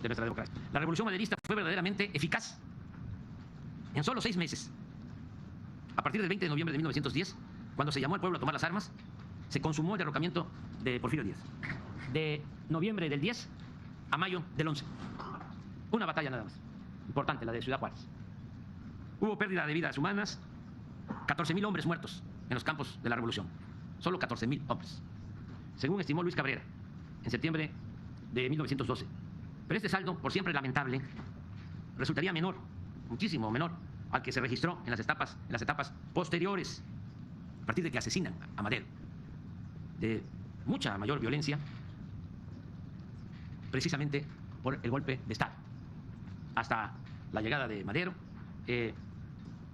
de nuestra democracia. La revolución maderista fue verdaderamente eficaz. En solo 6 meses, a partir del 20 de noviembre de 1910, cuando se llamó al pueblo a tomar las armas, se consumó el derrocamiento de Porfirio Díaz. De noviembre del 10 a mayo del 11. Una batalla nada más. Importante, la de Ciudad Juárez. Hubo pérdida de vidas humanas, 14.000 hombres muertos en los campos de la revolución. Solo 14.000 hombres. Según estimó Luis Cabrera, en septiembre de 1912. Pero este saldo, por siempre lamentable, resultaría menor, muchísimo menor, al que se registró en las etapas posteriores, a partir de que asesinan a Madero, de mucha mayor violencia, precisamente por el golpe de Estado. Hasta la llegada de Madero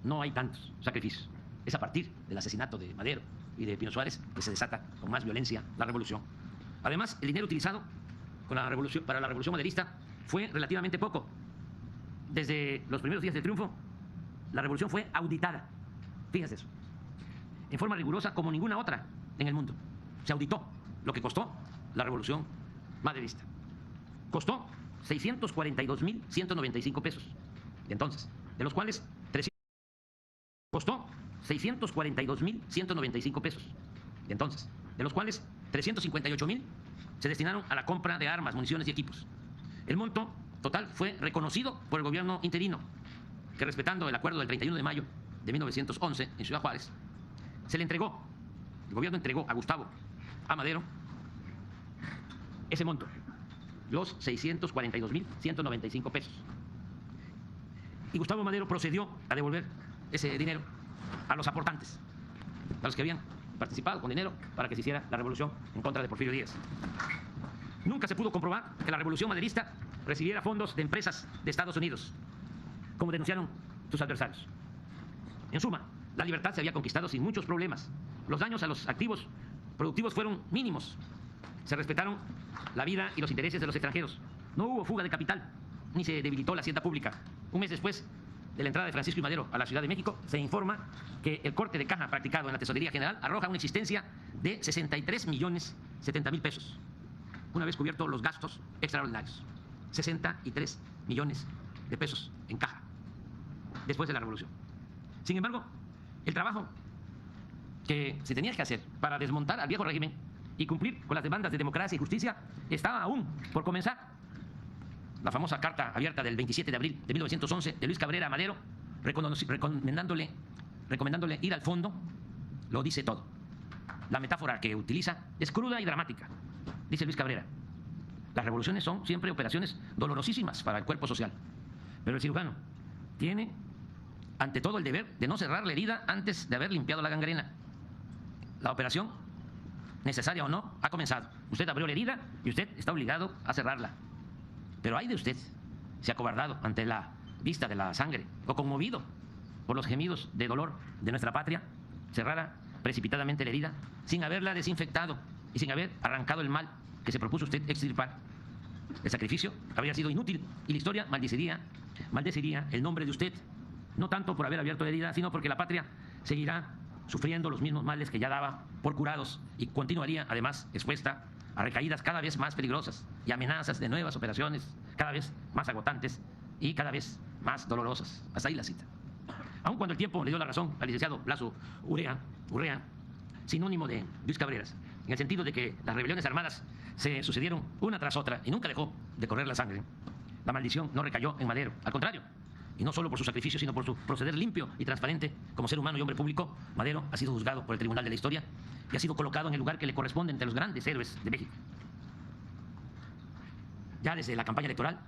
no hay tantos sacrificios. Es a partir del asesinato de Madero y de Pino Suárez que se desata con más violencia la revolución. Además, el dinero utilizado para la revolución maderista fue relativamente poco. Desde los primeros días del triunfo, la revolución fue auditada. Fíjense eso. En forma rigurosa como ninguna otra en el mundo. Se auditó lo que costó la revolución maderista. Costó 642.195 pesos. Y entonces, de los cuales costó 642.195 pesos. Y entonces, de los cuales 358.000 se destinaron a la compra de armas, municiones y equipos. El monto total fue reconocido por el gobierno interino, que respetando el acuerdo del 31 de mayo de 1911 en Ciudad Juárez, el gobierno entregó a Gustavo Amadero ese monto, los 642.195 pesos. Y Gustavo Amadero procedió a devolver ese dinero a los aportantes, a los que habían participado con dinero para que se hiciera la revolución en contra de Porfirio Díaz. Nunca se pudo comprobar que la revolución maderista recibiera fondos de empresas de Estados Unidos, como denunciaron sus adversarios. En suma, la libertad se había conquistado sin muchos problemas. Los daños a los activos productivos fueron mínimos. Se respetaron la vida y los intereses de los extranjeros. No hubo fuga de capital, ni se debilitó la hacienda pública. Un mes después de la entrada de Francisco I. Madero a la Ciudad de México, se informa que el corte de caja practicado en la Tesorería General arroja una existencia de 63.070.000 pesos, una vez cubiertos los gastos extraordinarios. 63 millones de pesos en caja, después de la revolución. Sin embargo, el trabajo que se tenía que hacer para desmontar al viejo régimen y cumplir con las demandas de democracia y justicia estaba aún por comenzar. La famosa carta abierta del 27 de abril de 1911 de Luis Cabrera a Madero, recomendándole ir al fondo, lo dice todo. La metáfora que utiliza es cruda y dramática. Dice Luis Cabrera: las revoluciones son siempre operaciones dolorosísimas para el cuerpo social, pero el cirujano tiene ante todo el deber de no cerrar la herida antes de haber limpiado la gangrena. La operación, necesaria o no, ha comenzado. Usted abrió la herida y usted está obligado a cerrarla. Pero ay de usted, si acobardado ante la vista de la sangre o conmovido por los gemidos de dolor de nuestra patria, cerrara precipitadamente la herida sin haberla desinfectado y sin haber arrancado el mal que se propuso usted extirpar. El sacrificio habría sido inútil y la historia maldeciría el nombre de usted, no tanto por haber abierto la herida, sino porque la patria seguirá sufriendo los mismos males que ya daba por curados y continuaría además expuesta a recaídas cada vez más peligrosas y amenazas de nuevas operaciones cada vez más agotantes y cada vez más dolorosas. Hasta ahí la cita. Aun cuando el tiempo le dio la razón al licenciado Blasco Urrea, sinónimo de Luis Cabreras, en el sentido de que las rebeliones armadas se sucedieron una tras otra y nunca dejó de correr la sangre, la maldición no recayó en Madero. Al contrario, y no solo por su sacrificio, sino por su proceder limpio y transparente como ser humano y hombre público, Madero ha sido juzgado por el Tribunal de la Historia y ha sido colocado en el lugar que le corresponde entre los grandes héroes de México. Ya desde la campaña electoral